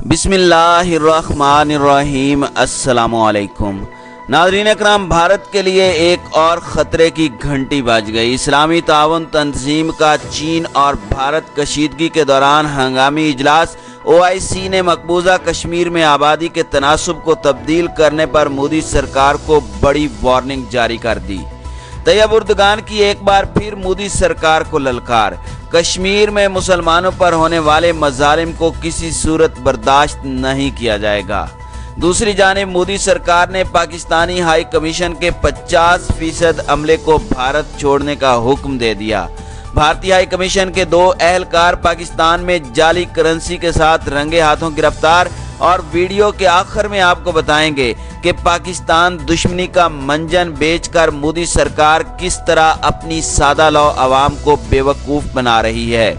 بسم اللہ الرحمن الرحیم۔ السلام علیکم ناظرین اکرام، بھارت کے لیے ایک اور خطرے کی گھنٹی بج گئی۔ اسلامی تعاون تنظیم کا چین اور بھارت کشیدگی کے دوران ہنگامی اجلاس۔ OIC نے مقبوضہ کشمیر میں آبادی کے تناسب کو تبدیل کرنے پر مودی سرکار کو بڑی وارننگ جاری کر دی۔ طیب اردگان کی ایک بار پھر مودی سرکار کو للکار۔ کشمیر میں مسلمانوں پر ہونے والے مظالم کو کسی صورت برداشت نہیں کیا جائے گا۔ دوسری جانب مودی سرکار نے پاکستانی ہائی کمیشن کے 50% عملے کو بھارت چھوڑنے کا حکم دے دیا۔ بھارتی ہائی کمیشن کے 2 اہلکار پاکستان میں جعلی کرنسی کے ساتھ رنگے ہاتھوں گرفتار، اور ویڈیو کے آخر میں آپ کو بتائیں گے کہ پاکستان دشمنی کا منجن بیچ کر مودی سرکار کس طرح اپنی سادہ لو عوام کو بیوقوف بنا رہی ہے۔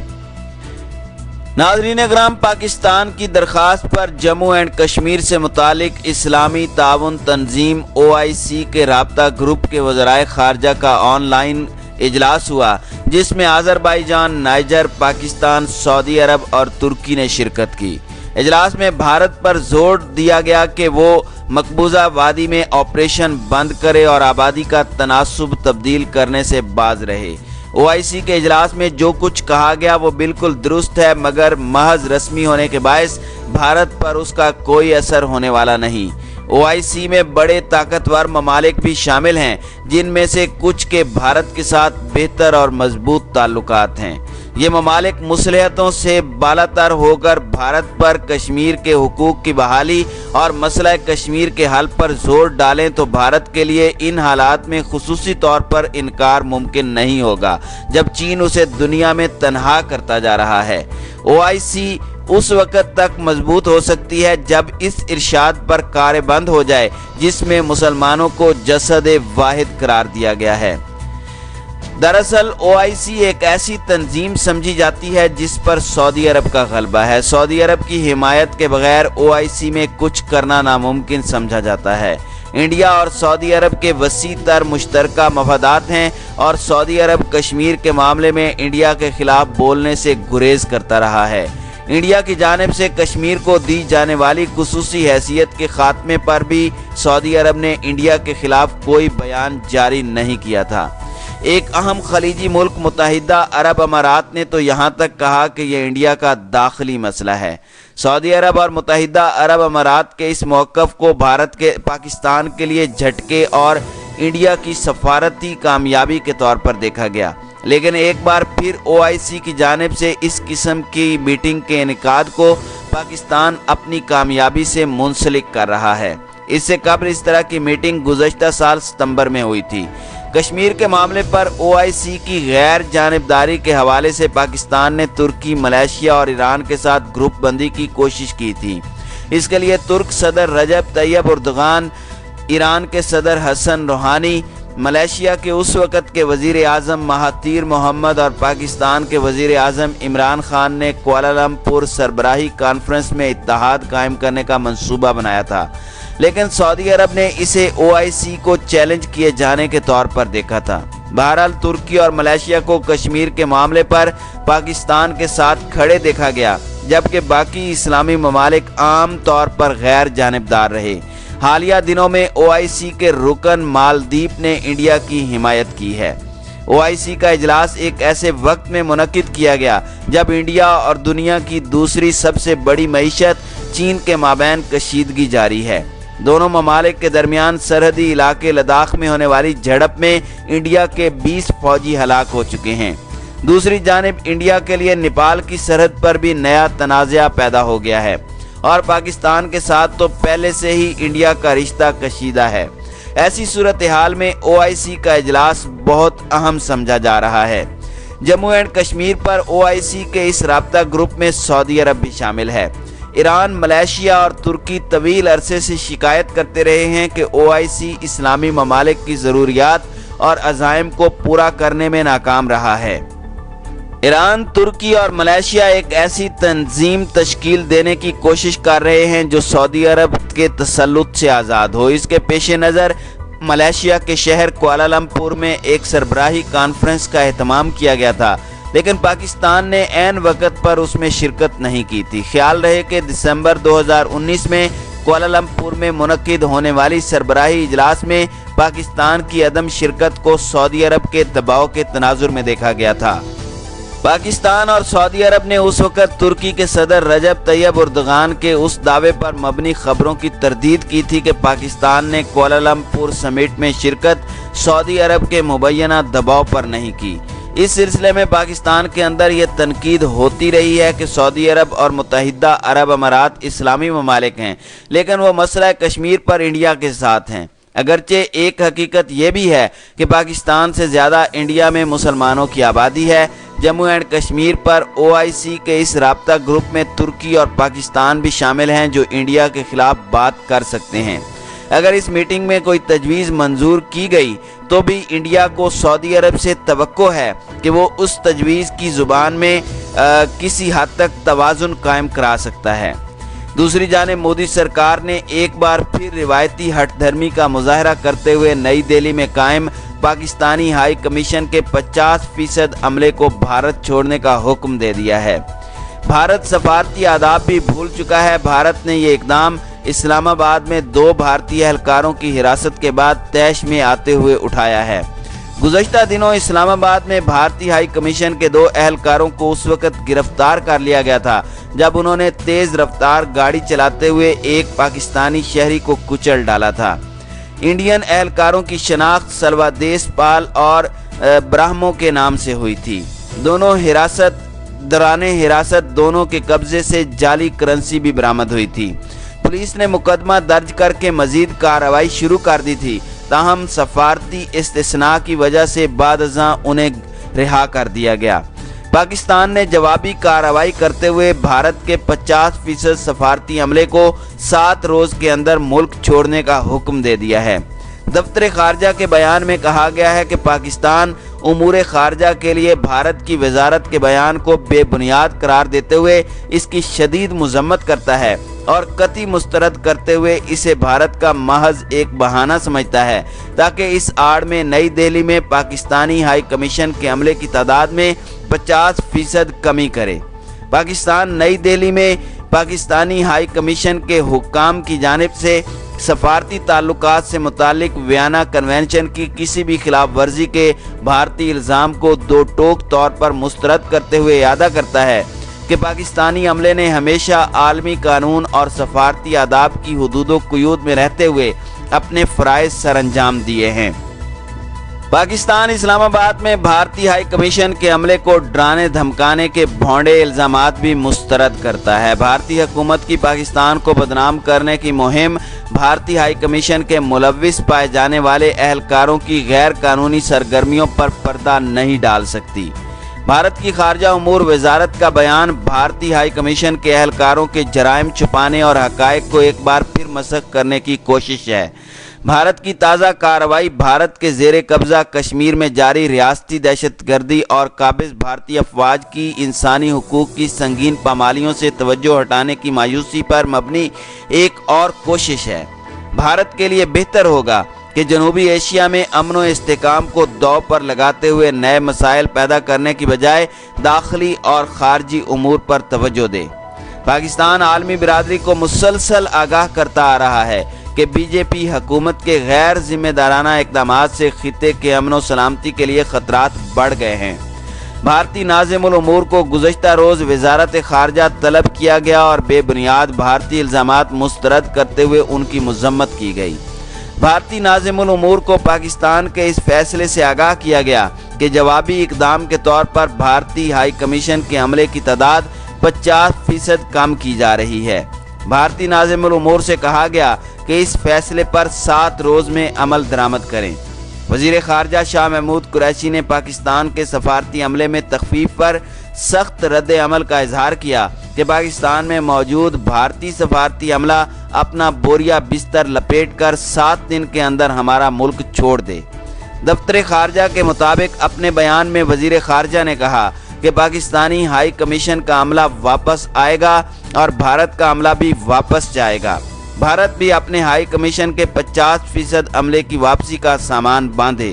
ناظرین اکرام، پاکستان کی درخواست پر جموں اینڈ کشمیر سے متعلق اسلامی تعاون تنظیم OIC کے رابطہ گروپ کے وزرائے خارجہ کا آن لائن اجلاس ہوا، جس میں آذربائیجان، نائجر، پاکستان، سعودی عرب اور ترکی نے شرکت کی۔ اجلاس میں بھارت پر زور دیا گیا کہ وہ مقبوضہ وادی میں آپریشن بند کرے اور آبادی کا تناسب تبدیل کرنے سے باز رہے۔ OIC کے اجلاس میں جو کچھ کہا گیا وہ بالکل درست ہے، مگر محض رسمی ہونے کے باعث بھارت پر اس کا کوئی اثر ہونے والا نہیں۔ OIC میں بڑے طاقتور ممالک بھی شامل ہیں، جن میں سے کچھ کے بھارت کے ساتھ بہتر اور مضبوط تعلقات ہیں۔ یہ ممالک مصلحتوں سے بالاتر ہو کر بھارت پر کشمیر کے حقوق کی بحالی اور مسئلہ کشمیر کے حل پر زور ڈالیں تو بھارت کے لیے ان حالات میں خصوصی طور پر انکار ممکن نہیں ہوگا، جب چین اسے دنیا میں تنہا کرتا جا رہا ہے۔ OIC اس وقت تک مضبوط ہو سکتی ہے جب اس ارشاد پر کار بند ہو جائے جس میں مسلمانوں کو جسد واحد قرار دیا گیا ہے۔ دراصل OIC ایک ایسی تنظیم سمجھی جاتی ہے جس پر سعودی عرب کا غلبہ ہے۔ سعودی عرب کی حمایت کے بغیر OIC میں کچھ کرنا ناممکن سمجھا جاتا ہے۔ انڈیا اور سعودی عرب کے وسیع تر مشترکہ مفادات ہیں، اور سعودی عرب کشمیر کے معاملے میں انڈیا کے خلاف بولنے سے گریز کرتا رہا ہے۔ انڈیا کی جانب سے کشمیر کو دی جانے والی خصوصی حیثیت کے خاتمے پر بھی سعودی عرب نے انڈیا کے خلاف کوئی بیان جاری نہیں کیا تھا۔ ایک اہم خلیجی ملک متحدہ عرب امارات نے تو یہاں تک کہا کہ یہ انڈیا کا داخلی مسئلہ ہے۔ سعودی عرب اور متحدہ عرب امارات کے اس موقف کو بھارت کے پاکستان کے لیے جھٹکے اور انڈیا کی سفارتی کامیابی کے طور پر دیکھا گیا، لیکن ایک بار پھر OIC کی جانب سے اس قسم کی میٹنگ کے انعقاد کو پاکستان اپنی کامیابی سے منسلک کر رہا ہے۔ اس سے قبل اس طرح کی میٹنگ گزشتہ سال ستمبر میں ہوئی تھی۔ کشمیر کے معاملے پر OIC کی غیر جانبداری کے حوالے سے پاکستان نے ترکی، ملائیشیا اور ایران کے ساتھ گروپ بندی کی کوشش کی تھی۔ اس کے لیے ترک صدر رجب طیب اردگان، ایران کے صدر حسن روحانی، ملائیشیا کے اس وقت کے وزیر اعظم مہاتیر محمد اور پاکستان کے وزیر اعظم عمران خان نے کوالالمپور سربراہی کانفرنس میں اتحاد قائم کرنے کا منصوبہ بنایا تھا، لیکن سعودی عرب نے اسے OIC کو چیلنج کیے جانے کے طور پر دیکھا تھا۔ بہرحال ترکی اور ملائیشیا کو کشمیر کے معاملے پر پاکستان کے ساتھ کھڑے دیکھا گیا، جبکہ باقی اسلامی ممالک عام طور پر غیر جانبدار رہے۔ حالیہ دنوں میں OIC کے رکن مالدیپ نے انڈیا کی حمایت کی ہے۔ OIC کا اجلاس ایک ایسے وقت میں منعقد کیا گیا جب انڈیا اور دنیا کی دوسری سب سے بڑی معیشت چین کے مابین کشیدگی جاری ہے۔ دونوں ممالک کے درمیان سرحدی علاقے لداخ میں ہونے والی جھڑپ میں انڈیا کے 20 فوجی ہلاک ہو چکے ہیں۔ دوسری جانب انڈیا کے لیے نیپال کی سرحد پر بھی نیا تنازعہ پیدا ہو گیا ہے، اور پاکستان کے ساتھ تو پہلے سے ہی انڈیا کا رشتہ کشیدہ ہے۔ ایسی صورتحال میں OIC کا اجلاس بہت اہم سمجھا جا رہا ہے۔ Jammu and Kashmir per OIC کے اس رابطہ گروپ میں سعودی عرب بھی شامل ہے۔ ایران، ملائیشیا اور ترکی طویل عرصے سے شکایت کرتے رہے ہیں کہ OIC اسلامی ممالک کی ضروریات اور عزائم کو پورا کرنے میں ناکام رہا ہے۔ ایران، ترکی اور ملائیشیا ایک ایسی تنظیم تشکیل دینے کی کوشش کر رہے ہیں جو سعودی عرب کے تسلط سے آزاد ہو۔ اس کے پیش نظر ملائیشیا کے شہر کوالالمپور میں ایک سربراہی کانفرنس کا اہتمام کیا گیا تھا، لیکن پاکستان نے عین وقت پر اس میں شرکت نہیں کی تھی۔ خیال رہے کہ دسمبر 2019 میں کوالالمپور میں منعقد ہونے والی سربراہی اجلاس میں پاکستان کی عدم شرکت کو سعودی عرب کے دباؤ کے تناظر میں دیکھا گیا تھا۔ پاکستان اور سعودی عرب نے اس وقت ترکی کے صدر رجب طیب اردغان کے اس دعوے پر مبنی خبروں کی تردید کی تھی کہ پاکستان نے کوالالمپور سمٹ میں شرکت سعودی عرب کے مبینہ دباؤ پر نہیں کی۔ اس سلسلے میں پاکستان کے اندر یہ تنقید ہوتی رہی ہے کہ سعودی عرب اور متحدہ عرب امارات اسلامی ممالک ہیں، لیکن وہ مسئلہ کشمیر پر انڈیا کے ساتھ ہیں۔ اگرچہ ایک حقیقت یہ بھی ہے کہ پاکستان سے زیادہ انڈیا میں مسلمانوں کی آبادی ہے۔ Jammu and Kashmir per OIC کے اس رابطہ گروپ میں ترکی اور پاکستان بھی شامل ہیں جو انڈیا کے خلاف بات کر سکتے ہیں۔ اگر اس میٹنگ میں کوئی تجویز منظور کی گئی تو بھی انڈیا کو سعودی عرب سے توقع ہے کہ وہ اس تجویز کی زبان میں کسی حد تک توازن قائم کرا سکتا ہے۔ دوسری جانب مودی سرکار نے ایک بار پھر روایتی ہٹ دھرمی کا مظاہرہ کرتے ہوئے نئی دہلی میں قائم پاکستانی ہائی کمیشن کے 50% عملے کو بھارت چھوڑنے کا حکم دے دیا ہے۔ بھارت سفارتی آداب بھی بھول چکا ہے۔ بھارت نے یہ اقدام اسلام آباد میں 2 بھارتی اہلکاروں کی حراست کے بعد طیش میں آتے ہوئے اٹھایا ہے۔ گزشتہ دنوں اسلام آباد میں بھارتی ہائی کمیشن کے 2 اہلکاروں کو اس وقت گرفتار کر لیا گیا تھا جب انہوں نے تیز رفتار گاڑی چلاتے ہوئے ایک پاکستانی شہری کو کچل ڈالا تھا۔ انڈین اہلکاروں کی شناخت سلوا دیس پال اور برہمو کے نام سے ہوئی تھی۔ دونوں دوران حراست دونوں کے قبضے سے جعلی کرنسی بھی برآمد ہوئی تھی۔ پولیس نے مقدمہ درج کر کے مزید کارروائی شروع کر دی تھی، تاہم سفارتی استثناء کی وجہ سے بعد ازاں انہیں رہا کر دیا گیا۔ پاکستان نے جوابی کارروائی کرتے ہوئے بھارت کے 50% سفارتی عملے کو 7 روز کے اندر ملک چھوڑنے کا حکم دے دیا ہے۔ دفتر خارجہ کے بیان میں کہا گیا ہے کہ پاکستان امور خارجہ کے لیے بھارت کی وزارت کے بیان کو بے بنیاد قرار دیتے ہوئے اس کی شدید مذمت کرتا ہے اور قطعی مسترد کرتے ہوئے اسے بھارت کا محض ایک بہانہ سمجھتا ہے تاکہ اس آڑ میں نئی دہلی میں پاکستانی ہائی کمیشن کے عملے کی تعداد میں 50% کمی کرے۔ پاکستان نئی دہلی میں پاکستانی ہائی کمیشن کے حکام کی جانب سے سفارتی تعلقات سے متعلق ویانا کنونشن کی کسی بھی خلاف ورزی کے بھارتی الزام کو دو ٹوک طور پر مسترد کرتے ہوئے اعادہ کرتا ہے کہ پاکستانی عملے نے ہمیشہ عالمی قانون اور سفارتی آداب کی حدود و قیود میں رہتے ہوئے اپنے فرائض سر انجام دیے ہیں۔ پاکستان اسلام آباد میں بھارتی ہائی کمیشن کے عملے کو ڈرانے دھمکانے کے بھونڈے الزامات بھی مسترد کرتا ہے۔ بھارتی حکومت کی پاکستان کو بدنام کرنے کی مہم بھارتی ہائی کمیشن کے ملوث پائے جانے والے اہلکاروں کی غیر قانونی سرگرمیوں پر پردہ نہیں ڈال سکتی۔ بھارت کی خارجہ امور وزارت کا بیان بھارتی ہائی کمیشن کے اہلکاروں کے جرائم چھپانے اور حقائق کو ایک بار پھر مسخ کرنے کی کوشش ہے۔ بھارت کی تازہ کارروائی بھارت کے زیر قبضہ کشمیر میں جاری ریاستی دہشت گردی اور قابض بھارتی افواج کی انسانی حقوق کی سنگین پامالیوں سے توجہ ہٹانے کی مایوسی پر مبنی ایک اور کوشش ہے۔ بھارت کے لیے بہتر ہوگا کہ جنوبی ایشیا میں امن و استحکام کو داؤ پر لگاتے ہوئے نئے مسائل پیدا کرنے کی بجائے داخلی اور خارجی امور پر توجہ دے۔ پاکستان عالمی برادری کو مسلسل آگاہ کرتا آ رہا ہے کہ BJP حکومت کے غیر ذمہ دارانہ اقدامات سے خطے کے امن و سلامتی کے لیے خطرات بڑھ گئے ہیں۔ بھارتی ناظم الامور کو گزشتہ روز وزارت خارجہ طلب کیا گیا اور بے بنیاد بھارتی الزامات مسترد کرتے ہوئے ان کی مذمت کی گئی۔ بھارتی ناظم الامور کو پاکستان کے اس فیصلے سے آگاہ کیا گیا کہ جوابی اقدام کے طور پر بھارتی ہائی کمیشن کے عملے کی تعداد 50% کم کی جا رہی ہے۔ بھارتی ناظم الامور سے کہا گیا کہ اس فیصلے پر 7 روز میں عمل درآمد کریں۔ وزیر خارجہ شاہ محمود قریشی نے پاکستان کے سفارتی عملے میں تخفیف پر سخت رد عمل کا اظہار کیا کہ پاکستان میں موجود بھارتی سفارتی عملہ اپنا بوریا بستر لپیٹ کر 7 دن کے اندر ہمارا ملک چھوڑ دے۔ دفتر خارجہ کے مطابق اپنے بیان میں وزیر خارجہ نے کہا کہ پاکستانی ہائی کمیشن کا عملہ واپس آئے گا اور بھارت کا عملہ بھی واپس جائے گا۔ بھارت بھی اپنے ہائی کمیشن کے 50% عملے کی واپسی کا سامان باندھے۔